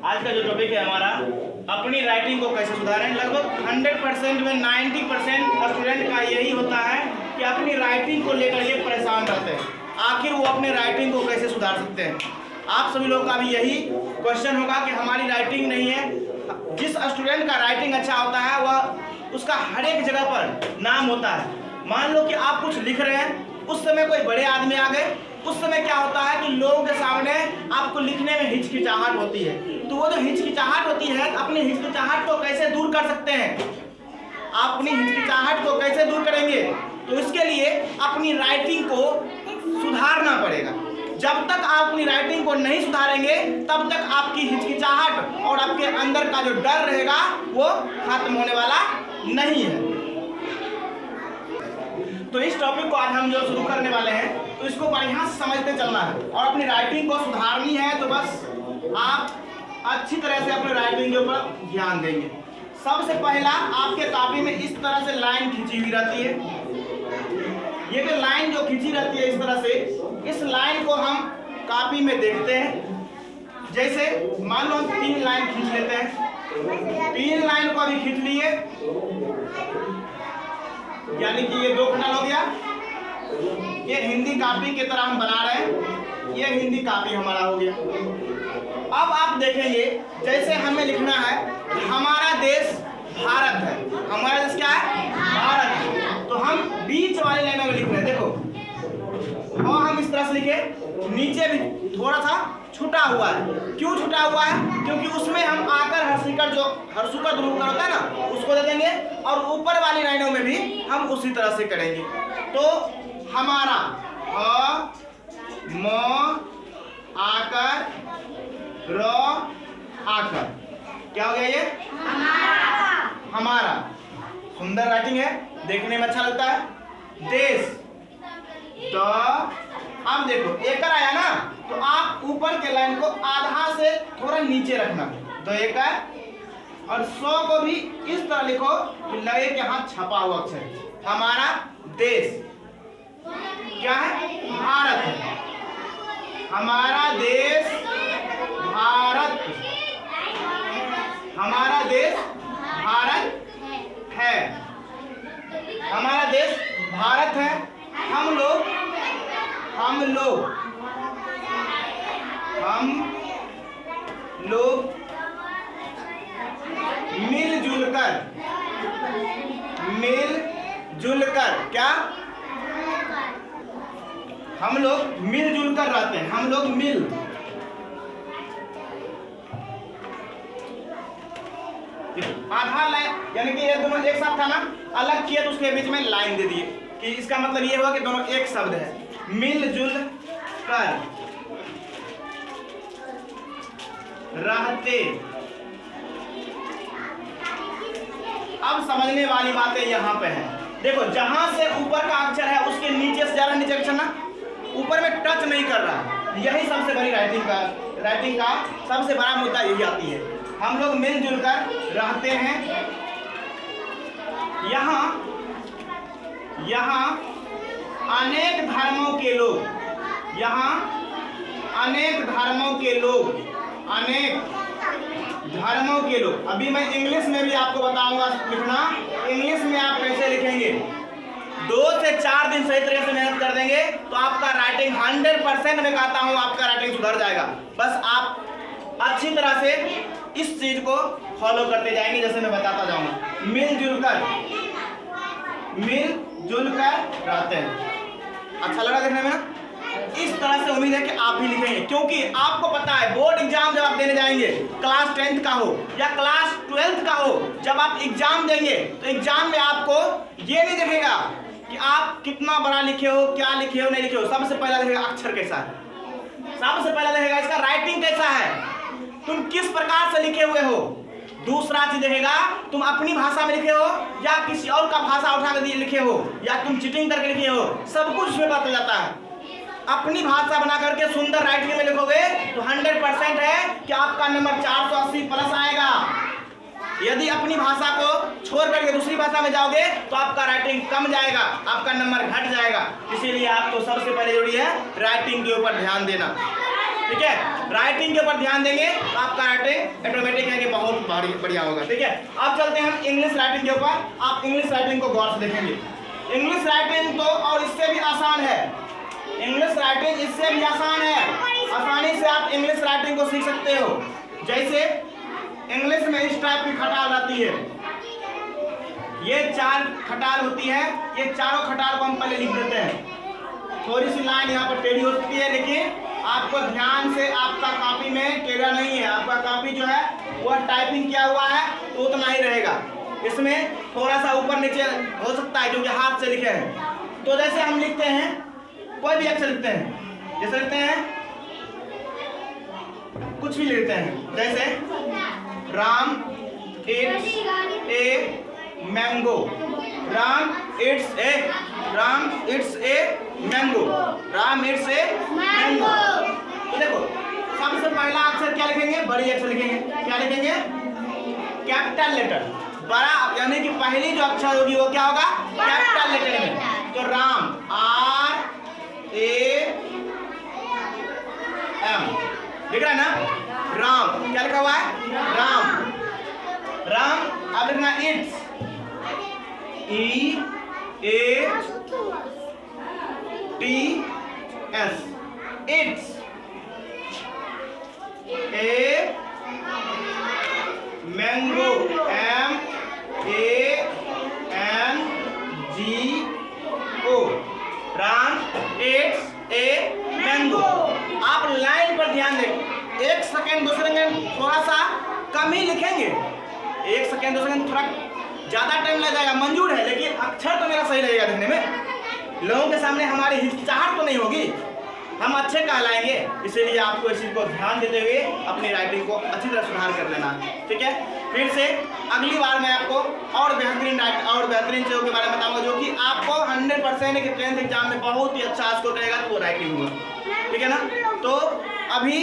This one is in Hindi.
आज का जो टॉपिक है हमारा, अपनी राइटिंग को कैसे सुधारें। लगभग 100% में 90% स्टूडेंट का यही होता है कि अपनी राइटिंग को लेकर ये परेशान रहते हैं, आखिर वो अपने राइटिंग को कैसे सुधार सकते हैं। आप सभी लोगों का भी यही क्वेश्चन होगा कि हमारी राइटिंग नहीं है। जिस स्टूडेंट का राइटिंग अच्छा होता है वह उसका हर एक जगह पर नाम होता है। मान लो कि आप कुछ लिख रहे हैं, उस समय कोई बड़े आदमी आ गए, उस समय क्या होता है कि लोगों के सामने आपको लिखने में हिचकिचाहट होती है। तो वो जो हिचकिचाहट होती है, अपनी हिचकिचाहट को कैसे दूर कर सकते हैं, आप अपनी हिचकिचाहट को कैसे दूर करेंगे, तो इसके लिए अपनी राइटिंग को सुधारना पड़ेगा। जब तक आप अपनी राइटिंग को नहीं सुधारेंगे तब तक आपकी हिचकिचाहट और आपके अंदर का जो डर रहेगा वो खत्म होने वाला नहीं है। तो इस टॉपिक को आज हम जो शुरू करने वाले हैं, तो इसको बढ़िया से समझते चलना है और अपनी राइटिंग को सुधारनी है। तो बस आप अच्छी तरह से अपनी राइटिंग के ऊपर ध्यान देंगे। सबसे पहला, आपके कॉपी में इस तरह से लाइन खींची हुई रहती है। ये जो लाइन जो खींची रहती है इस तरह से, इस लाइन को हम कॉपी में देखते हैं। जैसे मान लो हम 3 लाइन खींच लेते हैं, 3 लाइन को अभी खींच लिए, यानी कि ये 2 खंड हो गया। ये हिंदी कॉपी की तरह हम बना रहे हैं, ये हिंदी कॉपी हमारा हो गया। अब आप देखेंगे, जैसे हमें लिखना है कि हमारा देश भारत है। हमारा देश क्या है? भारत है। तो हम बीच वाली लाइनों में लिख रहे हैं, देखो, और हम इस तरह से लिखे, नीचे भी थोड़ा सा छुटा हुआ है। क्यों छुटा हुआ है? क्योंकि उसमें हम आकर हर्षिकर जो हर्षुकर ध्रुवकर होता है ना, उसको दे देंगे, और ऊपर वाली लाइनों में भी हम उसी तरह से करेंगे। तो हमारा म आकर र आकर क्या हो गया? ये हमारा सुंदर राइटिंग है, देखने में अच्छा लगता है। देश, तो अब देखो एकर आया ना, तो आप ऊपर के लाइन को आधा से थोड़ा नीचे रखना, तो एकर, और 100 को भी इस तरह लिखो कि लगे कि हाँ छपा हुआ अक्षर। हमारा देश क्या है? भारत है। हमारा देश भारत, हमारा देश भारत है। हमारा देश भारत है। हम लोग मिलजुल कर क्या? हम लोग मिलजुल कर रहते हैं। हम लोग मिल, आधा लाइन, यानी कि ये दोनों एक साथ था ना, अलग किया तो उसके बीच में लाइन दे दिए, कि इसका मतलब ये हुआ कि दोनों एक शब्द है। मिलजुल कर रहते। अब समझने वाली बातें यहाँ पे है। देखो, जहां से ऊपर का अक्षर है उसके नीचे से ज्यादा नीचे अक्षर ना, ऊपर में टच नहीं कर रहा। यही सबसे बड़ी राइटिंग का सबसे बड़ा मुद्दा यही आती है। हम लोग मिलजुल कर रहते हैं। यहाँ अनेक धर्मों के लोग, यहाँ अनेक धर्मों के लोग, अनेक धर्मों के लोग। अभी मैं इंग्लिश में भी आपको बताऊंगा लिखना। इंग्लिश में आप कैसे लिखेंगे, 2 से 4 दिन सही तरीके से मेहनत कर देंगे तो आपका राइटिंग 100% मैं कहता हूँ आपका राइटिंग सुधर जाएगा। बस आप अच्छी तरह से इस चीज को फॉलो करते जाएंगे, जैसे मैं बताता जाऊंगा। मिलजुल कर रहते हैं। अच्छा लगा देखने में ना? इस तरह से उम्मीद है कि आप भी लिखेंगे, क्योंकि आपको पता है बोर्ड एग्जाम जब आप देने जाएंगे, क्लास 10th का हो या क्लास 12th का हो, जब आप एग्जाम देंगे तो एग्जाम में आपको ये नहीं दिखेगा कि आप कितना बड़ा लिखे हो, क्या लिखे हो, नहीं लिखे हो। सबसे पहला देखेगा अक्षर कैसा है, सबसे पहला देखेगा इसका राइटिंग कैसा है, तुम किस प्रकार से लिखे हुए हो। दूसरा चीज देखेगा तुम अपनी भाषा में लिखे हो या किसी और का भाषा उठा कर लिखे हो, या तुम चीटिंग करके लिखे हो, सब कुछ उसमें पता जाता है। अपनी भाषा बना करके सुंदर राइटिंग में लिखोगे तो 100% है कि आपका नंबर 480 प्लस आएगा। यदि अपनी भाषा को छोड़ करके दूसरी भाषा में जाओगे तो आपका राइटिंग कम जाएगा, आपका नंबर घट जाएगा। इसीलिए आपको सबसे पहले जरूरी है राइटिंग के ऊपर ध्यान देना। ठीक है, राइटिंग के ऊपर ध्यान देंगे तो आपका राइटिंग ऑटोमेटिक है कि बहुत बढ़िया होगा। ठीक है, अब चलते हैं हम इंग्लिश राइटिंग के ऊपर। आप इंग्लिश राइटिंग को गौर से देखेंगे। इंग्लिश राइटिंग तो और इससे भी आसान है, इंग्लिश राइटिंग इससे भी आसान है। आसानी से आप इंग्लिश राइटिंग को सीख सकते हो। जैसे इंग्लिश में इस टाइप की खटाल आती है, ये 4 खटाल होती है, ये चारों खटाल को हम पहले लिख देते हैं। थोड़ी सी लाइन यहाँ पर टेढ़ी हो सकती है, लेकिन आपको ध्यान से, आपका कॉपी में टेढ़ा नहीं है, आपका कॉपी जो है वो टाइपिंग किया हुआ है तो उतना ही रहेगा। इसमें थोड़ा सा ऊपर नीचे हो सकता है क्योंकि हाथ से लिखे हैं। तो जैसे हम लिखते हैं, कोई भी अक्षर लिखते हैं, जैसे लिखते हैं, कुछ भी लिखते हैं, जैसे Ram it's a mango, Ram it's a mango, Ram it's a mango. तो देखो सबसे पहला अक्षर क्या लिखेंगे, बड़ी अक्षर लिखेंगे। क्या लिखेंगे? कैपिटल लेटर, बड़ा, यानी कि पहली जो अक्षर होगी वो क्या होगा, कैपिटल लेटर में। तो राम R-A-M, दिख रहा है ना, राम। क्या लिखा हुआ है? राम। राम। अब लिखना it's, E-A-T-S, it's. A mango, M-A-N-G-O, Ram it's a mango. आप लाइन पर ध्यान दें, 1 सेकेंड 2 सेकेंड थोड़ा सा कम ही लिखेंगे, 1 सेकेंड 2 सेकेंड थोड़ा ज्यादा टाइम लग जाएगा, मंजूर है, लेकिन अक्षर तो मेरा सही लगेगा दिखने में। लोगों के सामने हमारी हिचकिचाहट तो नहीं होगी, हम अच्छे कहलाएंगे। इसीलिए आपको इस चीज को ध्यान देते हुए अपनी राइटिंग को अच्छी तरह सुधार कर लेना है। ठीक है, फिर से अगली बार मैं आपको और बेहतरीन चीज़ों के बारे में बताऊंगा जो कि आपको 100% कि 10th एग्जाम में बहुत ही अच्छा स्कोर करेगा, तो वो राइटिंग होगा। ठीक है ना, तो अभी